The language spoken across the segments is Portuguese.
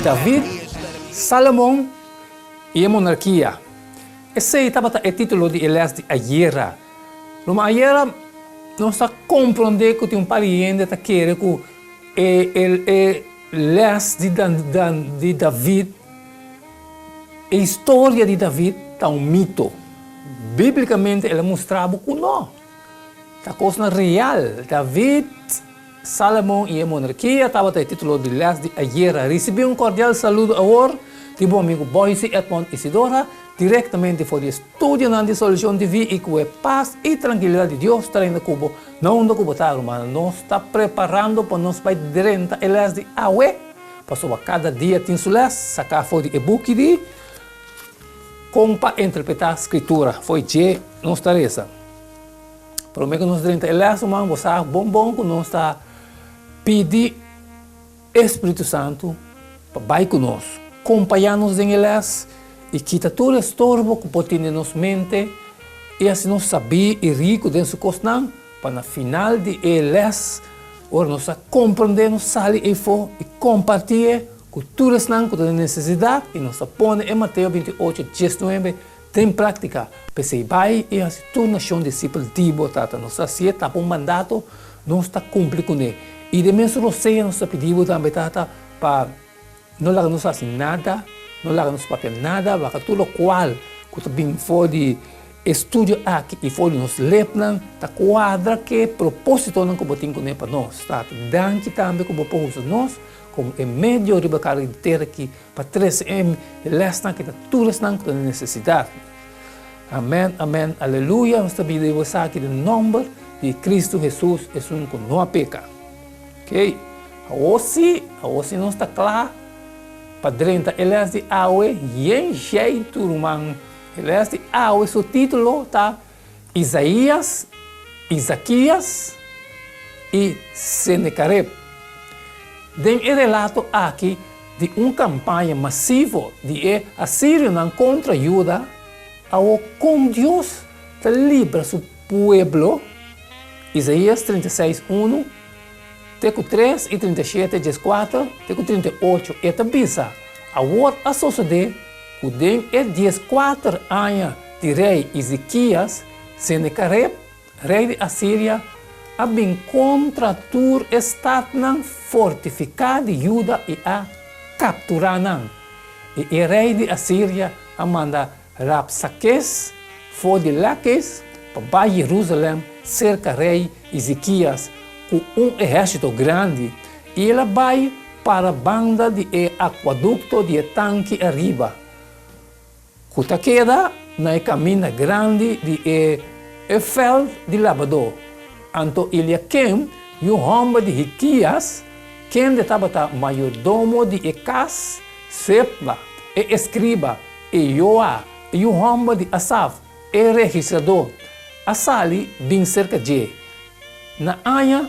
David, Salomão e a monarquia. Esse estava o título de Elias de Ayera. Numa Ayera, nós compreendemos que tem um pariente que quer que Elias de David, a história de David é um mito. Biblicamente, ele mostrava que não. É coisa real. David, Salomão e a monarquia estava o título de Elias de Ayera. Recebi um cordial saludo agora de bom amigo Boise Edmond Isidora, diretamente for estúdio de solução de vida e com a paz e tranquilidade de Deus está no Cubo. Não no Cubo, mas nós está preparando para nós vai direto a Elias de Awe. Passou a cada dia tem sulas, sacar fora de e-book de como para interpretar a escritura. Foi de nós tareza. Para que nós direto a Elias, mas você bom que nós está pedir Espírito Santo para vai conosco. Acompanhar-nos em Elias e quita todo o estorbo que pode ter em nossa mente e assim nós sabemos e rico dentro do coração para no final de Elias nós compreendemos, sair e for e compartilhar com tudo isso que tem necessidade e nós põe em Mateus 28, 19 tem prática para se vai e assim torna um discípulo de tata nós se está um mandato nós está cumprir com ele e de mesmo você nós pedimos também tata para não lá nos assim nada, não lá nos papel nada, vai tudo qual que bem for de estúdio aqui e for nos lepnan, tá quadra que propósito não como tem com para nós, tá? Dan que também como pouso nós, como é meio de bacar inteira aqui para 3M, lesta que tá tudo não com necessidade. Amém, amém, aleluia. Nós também devemos aqui o nome de Cristo Jesus, é um que não peca. Ok? Hoje não está claro. Padrenta Elias de Awe, em jeito humano. Elias de Awe, seu título está Isaías, Isaquias e Senecareb. Tem um relato aqui de uma campanha massiva de Assírio contra Judá, com Deus que livra seu povo. Isaías 36, 1. Teco 3 e 37, 14, teco 38, e tabisa. Agora a sociedade, que tem 14 anos de rei Ezequias, Senecareb, rei de Assíria, a bem contra o estado fortificado de Judá e a capturar. E o rei de Assíria a manda Rabsaques, for de Laques, para Jerusalém, cerca rei Ezequias, com exército grande, e ela vai para a banda de aquaduto de tanque arriba. Que queda na caminho grande de Efel de lavador. Então, Eliakim, e o homem de Riquias, quem estava mayordomo de Ecas, Sepla, e escriba, e Joá, e o homem de Asaf, e registrador. Asali, bem cerca de. Na Anha,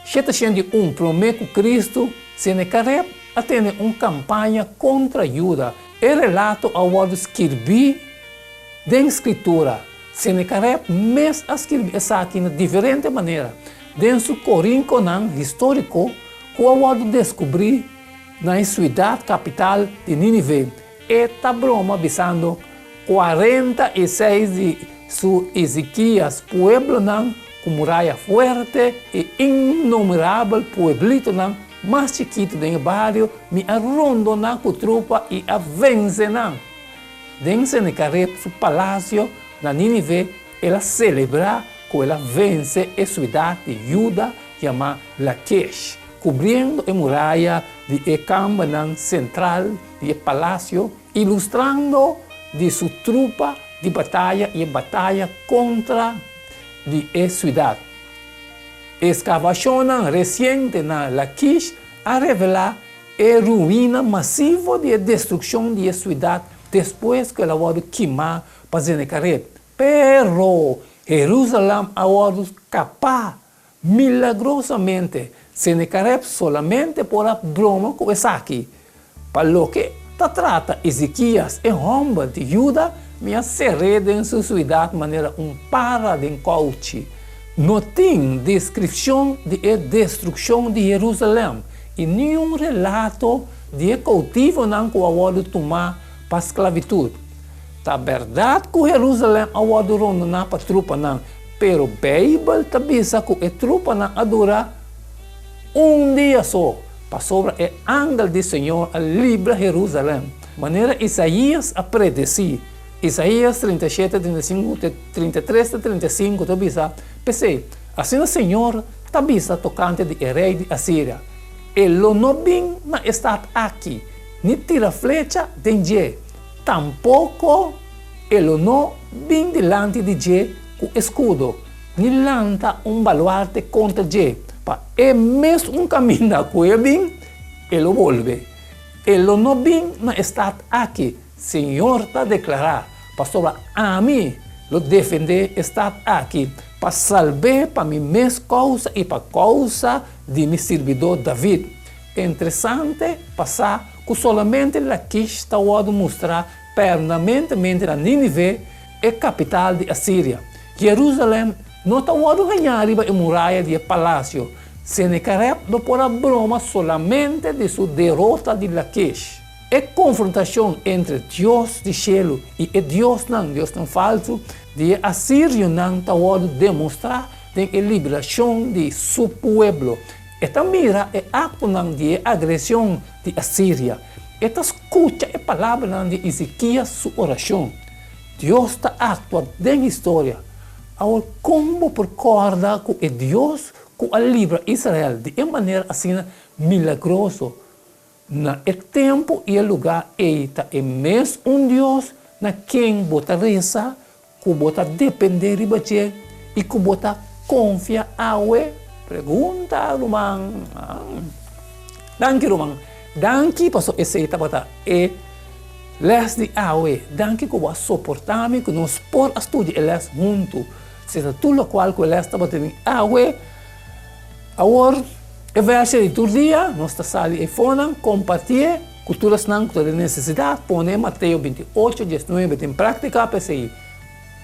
701 promete que Cristo Senecareb atende uma campanha contra Judá. E relato ao ordem escrevi da escritura. Senecareb mesmo escreve essa aqui de diferente maneira. Dentro do Corinto histórico, que o ordem descobrir na cidade capital de Nínive. E está broma avisando 46 de su Ezequias, pueblo com muralha forte e inumerável pueblito mais chiquito do bairro, me arrondo com tropa e a vence. Dentro Senecareb, seu palácio, na Nínive, ela celebra que ela vence a cidade de Judá, chamada Laquesh, cobrindo a muralha de campo central do palácio, ilustrando de sua tropa de batalha e batalha contra de cidade. Escavação recente na Laquish a revelar a ruína massiva de destruição de cidade depois que ela foi queimada para Senecareb. Pero Jerusalém agora capaz milagrosamente Senecareb solamente por a broma com essa aqui. Para o que trata Ezequias e homem de Judá, me serrede em sua cidade de maneira para de coach. Não tem descrição de destruição de Jerusalém e nenhum relato de cautivo não que o awado tomar para esclavitud. Tá verdade que Jerusalém awado rondo na para trupa não, pero Bíblia tá bisa que a trupa não adora dia só, para sobre o ángel do Senhor a livra Jerusalém. Maneira Isaías a predecir. Isaías 37, 35, 33, 35, tá bisa. Pensei, assim o Senhor tá bisa tocante de rei de Assíria. Ele não vem na estar aqui, nem tira flecha de Je. Tampouco ele não vem delante de Je com escudo, nem lanta baluarte contra Je. É mesmo caminho que ele vem, ele volve. Ele não vem na estar aqui. Senhor está declarar, pastor, a mim, lo defender estar aqui, para salvar para mim mesma causa e para causa de meu servidor David. É interessante passar que solamente Laquish está a mostrar permanentemente a Nínive é capital de Assíria. Jerusalém não está a ganhar a muralha de palácio. Senecareb não pode broma solamente de sua derrota de Laquish. É confrontação entre Deus de cielo e Deus não falso, de Assírio não está a demonstrar a liberação de seu povo. Esta mira é acto de agressão de Assíria. Esta escuta é palavra de Ezequias, sua oração. Deus está atuando na história. Agora, como recorda que é Deus que livra Israel de uma maneira assim milagrosa? No tempo e lugar, está é mesmo Deus na quem bota reza, que bota depender de você e que bota confia a we. Pergunta, Rumang. Danke, Rumang. Danke, pastor, esse está bota les de awe. Danke que você suportar-me, que nós por estudar les junto. Seja tudo o qual que les está botando awe. Agora, o verso de todo dia, nós está sali e fona, compartilhe, culturas não que necessidade, põe Mateus 28, 19, em prática, PCI.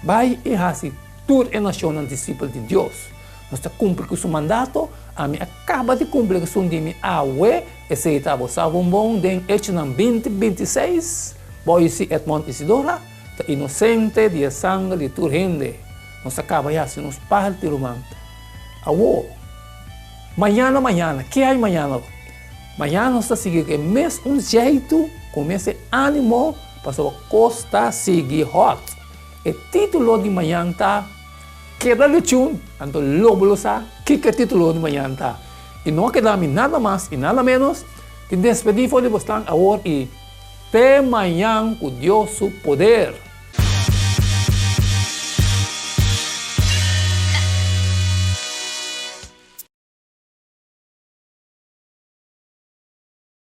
Vai e assim, toda a nação é discípulo de Deus. Nós está cumprindo com o seu mandato, a mim acaba de cumprir com o seu time awe, esse estava salvo bom, em Echinam 20, 26, Boise Edmond Isidora, está inocente de sangue de toda gente. Nós acaba já, se nos parte, irmão. Awo. Mañana, que hay mañana? Mañana nós está seguindo que mesmo jeito, com esse ânimo, para a costa seguir hot. O título de manhã está, queda de tune, então lobo sa, que é o título de manhã está. E não queda-me nada mais e nada menos, que despedir de vocês agora e até manhã com Deus o poder.